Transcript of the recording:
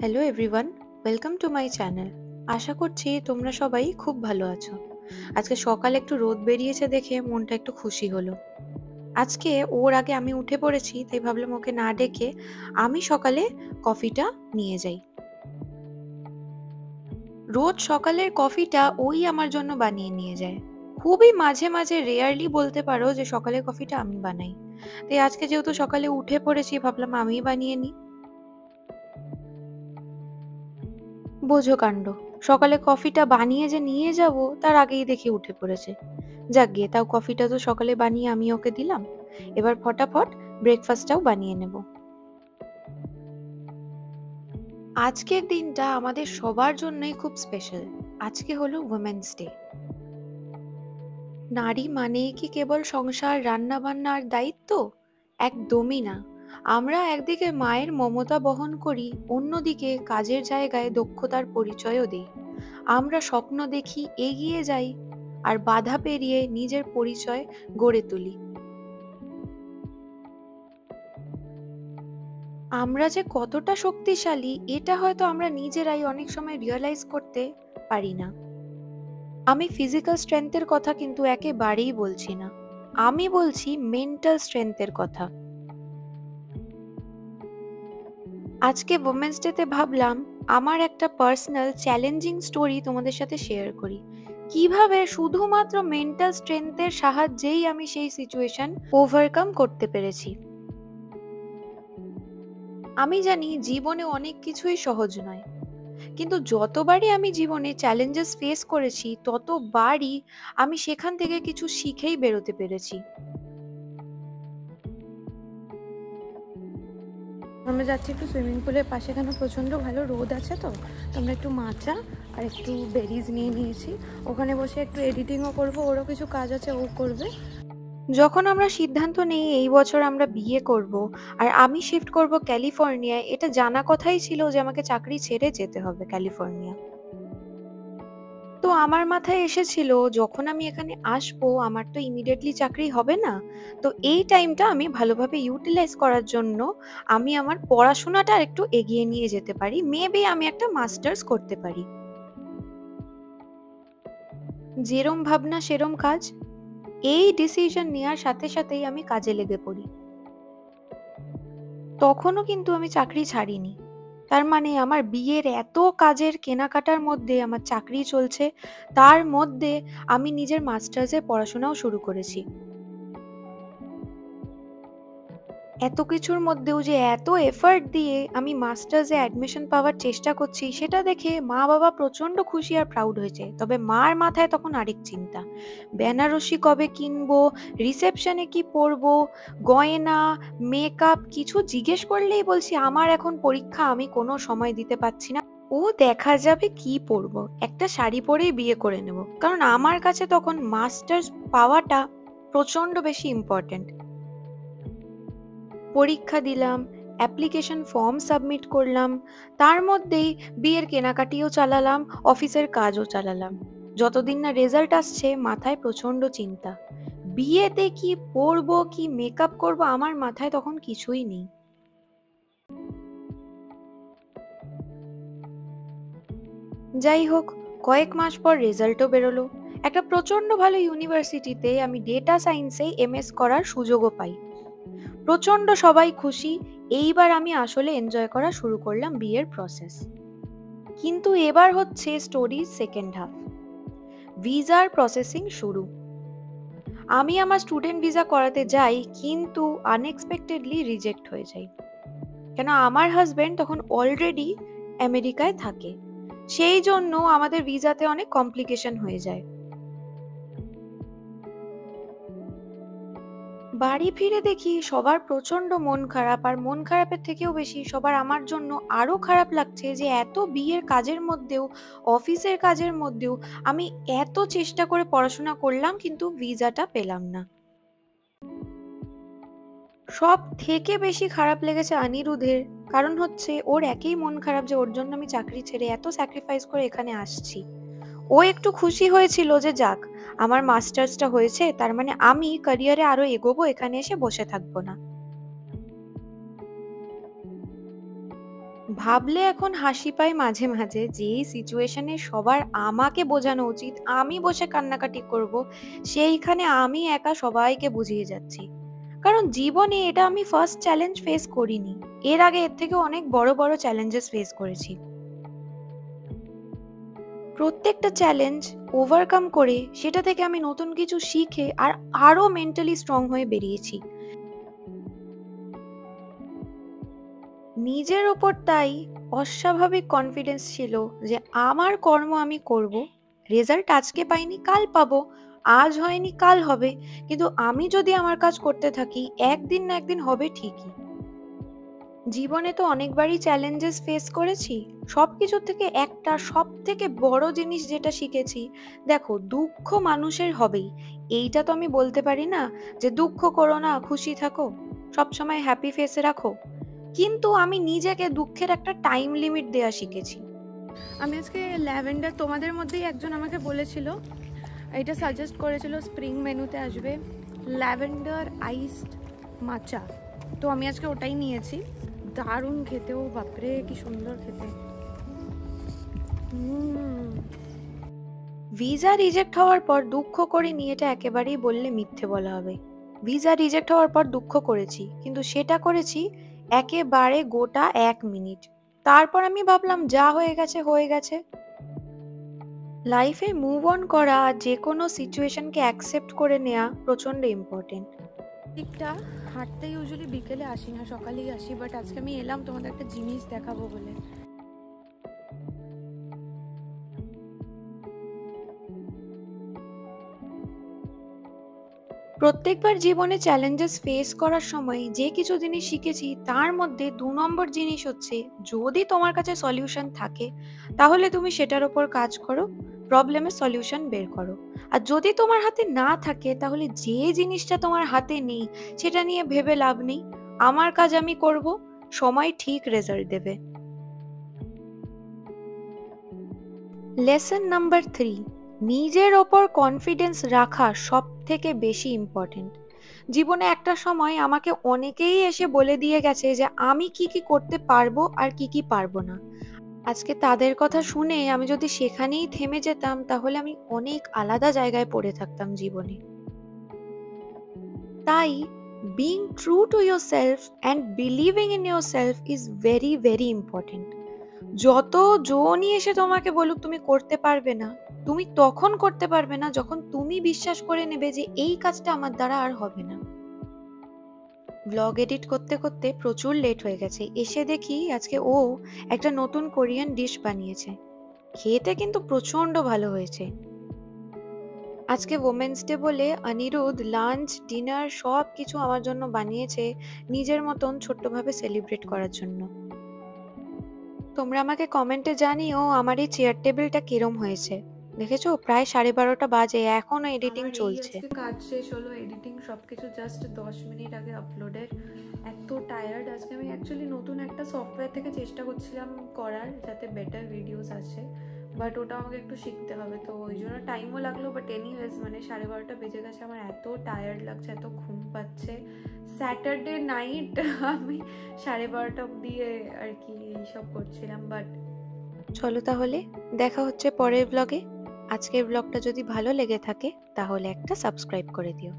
Hello everyone, welcome to my channel. আশা করছি তোমরা সবাই খুব ভালো আছো। আজকে সকালে একটু রোদ বেরিয়েছে দেখে মনটা একটু খুশি হলো। আজকে ওর আগে আমি উঠে পড়েছি, তাই ভাবলাম ওকে না ডেকে আমি সকালে কফিটা নিয়ে যাই। রোজ সকালের কফিটা ওই আমার জন্য বানিয়ে নিয়ে যায়। খুবই মাঝে মাঝে, রেয়ারলি বলতে পারো যে সকালের কফিটা আমি বানাই। তাই আজকে যেহেতু সকালে উঠে পড়েছি, ভাবলাম আমিই বানিয়ে নিই। বোঝো কাণ্ড, সকালে কফিটা বানিয়ে যে নিয়ে যাব তার আগেই দেখি উঠে পড়েছে। যাক গে, তাও কফিটা তো সকালে বানিয়ে আমি ওকে দিলাম। এবার ফটাফট ব্রেকফাস্টটাও বানিয়ে নেব। আজকের দিনটা আমাদের সবার জন্যই খুব স্পেশাল। আজকে হলো উইমেন্স ডে। নারী মানেই কি কেবল সংসার, রান্না বান্নার দায়িত্ব? একদমই না। আমরা একদিকে মায়ের মমতা বহন করি, অন্যদিকে কাজের জায়গায় দক্ষতার পরিচয়ও দিই। আমরা স্বপ্ন দেখি, এগিয়ে যাই, আর বাধা পেরিয়ে নিজের পরিচয় গড়ে তুলি। আমরা যে কতটা শক্তিশালী এটা হয়তো আমরা নিজেরাই অনেক সময় রিয়েলাইজ করতে পারি না। আমি ফিজিক্যাল স্ট্রেংথের কথা কিন্তু একেবারেই বলছি না। আমি বলছি মেন্টাল স্ট্রেংথের কথা। আজকে উমেন্স ডেতে ভাবলাম আমার একটা পার্সোনাল চ্যালেঞ্জিং স্টোরি তোমাদের সাথে শেয়ার করি। কিভাবে শুধুমাত্র মেন্টাল স্ট্রেংথের সাহায্যেই আমি সেই সিচুয়েশন ওভারকাম করতে পেরেছি। আমি জানি জীবনে অনেক কিছুই সহজ নয়, কিন্তু যতবারই আমি জীবনে চ্যালেঞ্জেস ফেস করেছি ততবারই আমি সেখান থেকে কিছু শিখেই বেরোতে পেরেছি। আমরা যাচ্ছি একটু সুইমিং পুলের পাশে, এখানে প্রচণ্ড ভালো রোদ আছে, তো আমরা একটু মাচা আর একটু বেরিজ নিয়ে নিয়েছি। ওখানে বসে একটু এডিটিংও করবো, ওরও কিছু কাজ আছে, ও করবে। যখন আমরা সিদ্ধান্ত নেই এই বছর আমরা বিয়ে করব আর আমি শিফট করব ক্যালিফোর্নিয়ায়, এটা জানা কথাই ছিল যে আমাকে চাকরি ছেড়ে যেতে হবে ক্যালিফোর্নিয়া। তো আমার মাথায় এসেছিল যখন আমি এখানে আসবো আমার তো ইমিডিয়েটলি চাকরি হবে না। তো এই টাইমটা আমি ভালোভাবে ইউটিলাইজ করার জন্য আমি আমার পড়াশোনাটা একটু এগিয়ে নিয়ে যেতে পারি, মেবি আমি একটা মাস্টার্স করতে পারি। যেরম ভাবনা সেরম কাজ। এই ডিসিশন নেওয়ার সাথে সাথেই আমি কাজে লেগে পড়ি। তখনও কিন্তু আমি চাকরি ছাড়িনি। তার মানে আমার বিয়ের এত কাজের কেনাকাটার মধ্যে আমার চাকরি চলছে, তার মধ্যে আমি নিজের মাস্টার্সের পড়াশোনাও শুরু করেছি। এত কিছুর মধ্যেও যে এত এফার্ট দিয়ে আমি মাস্টার্সে অ্যাডমিশন পাওয়ার চেষ্টা করছি, সেটা দেখে মা বাবা প্রচন্ড খুশি আর প্রাউড হয়েছে। তবে মার মাথায় তখন আরেক চিন্তা, বেনারসি কবে কিনবো, রিসেপশনে কি পরবো, গয়না, মেকআপ কিছু জিজ্ঞেস করলেই বলছি আমার এখন পরীক্ষা, আমি কোনো সময় দিতে পারছি না। ও দেখা যাবে কি পরবো, একটা শাড়ি পরেই বিয়ে করে নেব, কারণ আমার কাছে তখন মাস্টার্স পাওয়াটা প্রচন্ড বেশি ইম্পর্ট্যান্ট। পরীক্ষা দিলাম, অ্যাপ্লিকেশন ফর্ম সাবমিট করলাম, তার মধ্যেই বিয়ের কেনাকাটিও চালালাম, অফিসের কাজও চালালাম। যতদিন না রেজাল্ট আসছে মাথায় প্রচন্ড চিন্তা। বিয়েতে কি পরবো, কি মেকআপ করব, আমার মাথায় তখন কিছুই নেই। যাই হোক, কয়েক মাস পর রেজাল্টও বেরোলো। একটা প্রচন্ড ভালো ইউনিভার্সিটিতে আমি ডেটা সায়েন্সে এমএস করার সুযোগও পাই। প্রচন্ড সবাই খুশি। এইবার আমি আসলে এনজয় করা শুরু করলাম বিয়ের প্রসেস। কিন্তু এবার হচ্ছে স্টোরির সেকেন্ড হাফ। ভিসার প্রসেসিং শুরু। আমি আমার স্টুডেন্ট ভিসা করাতে যাই, কিন্তু আনএক্সপেক্টেডলি রিজেক্ট হয়ে যাই। কেন, আমার হাজবেন্ড তখন অলরেডি আমেরিকায় থাকে, সেই জন্য আমাদের ভিসাতে অনেক কমপ্লিকেশন হয়ে যায়। বাড়ি ফিরে দেখি সবার প্রচন্ড মন খারাপ, আর মন খারাপের থেকেও বেশি সবার আমার জন্য আরো খারাপ লাগছে যে এত বিয়ের কাজের মধ্যেও, অফিসের কাজের মধ্যেও আমি এত চেষ্টা করে পড়াশোনা করলাম কিন্তু ভিসাটা পেলাম না। সব থেকে বেশি খারাপ লেগেছে অনিরুদ্ধের। কারণ হচ্ছে ওর একই মন খারাপ যে ওর জন্য আমি চাকরি ছেড়ে এত স্যাক্রিফাইস করে এখানে আসছি। ও একটু খুশি হয়েছিল যে যাক, আমার মাস্টার্সটা হয়েছে, তার মানে আমি ক্যারিয়ারে আরো এগোবো, এখানে এসে বসে থাকবো না। ভাবলে এখন হাসি পায় মাঝে মাঝে যে এই সিচুয়েশনে সবার আমাকে বোঝানো উচিত, আমি বসে কান্নাকাটি করব, সেইখানে আমি একা সবাইকে বুঝিয়ে যাচ্ছি। কারণ জীবনে এটা আমি ফার্স্ট চ্যালেঞ্জ ফেস করিনি, এর আগে এর থেকে অনেক বড় বড় চ্যালেঞ্জেস ফেস করেছি। প্রত্যেকটা চ্যালেঞ্জ ওভারকাম করে সেটা থেকে আমি নতুন কিছু শিখে আর আরো মেন্টালি স্ট্রং হয়ে বেরিয়েছি নিজের ওপর। তাই অস্বাভাবিক কনফিডেন্স ছিল যে আমার কর্ম আমি করব, রেজাল্ট আজকে পাইনি কাল পাবো, আজ হয়নি কাল হবে, কিন্তু আমি যদি আমার কাজ করতে থাকি একদিন না একদিন হবে ঠিকই। জীবনে তো অনেকবারই চ্যালেঞ্জেস ফেস করেছি, সবকিছুর থেকে একটা সব থেকে বড় জিনিস যেটা শিখেছি, দেখো দুঃখ মানুষের হবেই, এইটা তো আমি বলতে পারি না যে দুঃখ করো না খুশি থাকো, সবসময় হ্যাপি ফেসে রাখো, কিন্তু আমি নিজেকে দুঃখের একটা টাইম লিমিট দেওয়া শিখেছি। আমি আজকে ল্যাভেন্ডার, তোমাদের মধ্যেই একজন আমাকে বলেছিল, এটা সাজেস্ট করেছিল স্প্রিং মেনুতে আসবে ল্যাভেন্ডার আইসড মাচা, তো আমি আজকে ওটাই নিয়েছি। দারুণ খেতেও, বাপরে কি সুন্দর খেতে। ভিসা রিজেক্ট হওয়ার পর দুঃখ করিনি এটা একেবারেই বললে মিথ্যে বলা হবে। ভিসা রিজেক্ট হওয়ার পর দুঃখ করেছি, কিন্তু সেটা করেছি একেবারে গোটা 1 মিনিট। তারপর আমি ভাবলাম যা হয়ে গেছে হয়ে গেছে। লাইফে মুভ অন করা আর যে কোনো সিচুয়েশনকে অ্যাকসেপ্ট করে নেওয়া প্রচণ্ড ইম্পর্টেন্ট। দিকটা হাঁটতে ইউজুয়ালি বিকেলে আসি না, সকালেই আসি, বাট আজকে আমি এলাম তোমাদের একটা জিনিস দেখাবো বলে। প্রত্যেকবার জীবনে চ্যালেঞ্জেস ফেস করার সময় যে কিছু জিনিস শিখেছি তার মধ্যে 2 নম্বর জিনিস হচ্ছে, যদি তোমার কাছে সলিউশন থাকে তাহলে তুমি সেটার উপর কাজ করো, প্রবলেমের সলিউশন বের করো। আর যদি তোমার হাতে না থাকে তাহলে যে জিনিসটা তোমার হাতে নেই সেটা নিয়ে ভেবে লাভ নেই, আমার কাজ আমি করব, সময় ঠিক রেজাল্ট দেবে। লেসন নাম্বার 3, নিজের ওপর কনফিডেন্স রাখা সব থেকে বেশি ইম্পর্টেন্ট। জীবনে একটা সময় আমাকে অনেকেই এসে বলে দিয়ে গেছে যে আমি কি কি করতে পারবো আর কি কি পারবো না। আজকে তাদের কথা শুনে আমি যদি সেখানেই থেমে যেতাম তাহলে আমি অনেক আলাদা জায়গায় পড়ে থাকতাম জীবনে। তাই being true to your self and believing in your self is very very important. যত জনই এসে তোমাকে বলুক তুমি করতে পারবে না, তুমি তখন করতে পারবে না যখন তুমি বিশ্বাস করে নেবে যে এই কাজটা আমার দ্বারা আর হবে না। ব্লগ এডিট করতে করতে প্রচুর লেট হয়ে গেছে, এসে দেখি আজকে ও একটা নতুন কোরিয়ান ডিশ বানিয়েছে, খেতে কিন্তু প্রচন্ড ভালো হয়েছে। আজকে ওমেন্স ডে বলে অনিরুদ্ধ লাঞ্চ ডিনার সব কিছু আমার জন্য বানিয়েছে, নিজের মতন ছোট্টভাবে সেলিব্রেট করার জন্য। তোমরা আমাকে কমেন্টে জানিও আমার এই চেয়ার টেবিলটা কিরম হয়েছে। দেখেছো প্রায় 12:30 বাজে, এখনো এডিটিং চলছে। কাজ শেষ হলো, এডিটিং সবকিছু জাস্ট 10 মিনিট আগে আপলোডের। এত টায়ার্ড আজকে। আমি অ্যাকচুয়ালি নতুন একটা সফটওয়্যার থেকে চেষ্টা করছিলাম করার যাতে বেটার ভিডিওস আসে, বাট ওটা আমাকে একটু শিখতে হবে, তো ওই জন্য টাইমও লাগলো। বাট এনিওয়েজ মানে 12:30 বেজে গেছে, আমার এত টায়ার্ড লাগছে, এত ঘুম পাচ্ছে। স্যাটারডে নাইট আমি 12:30 অব্দি আর কি এইসব করছিলাম। বাট চলো তাহলে দেখা হচ্ছে পরের ব্লগে। আজকের ব্লগটা যদি ভালো লেগে থাকে তাহলে একটা সাবস্ক্রাইব করে দিও।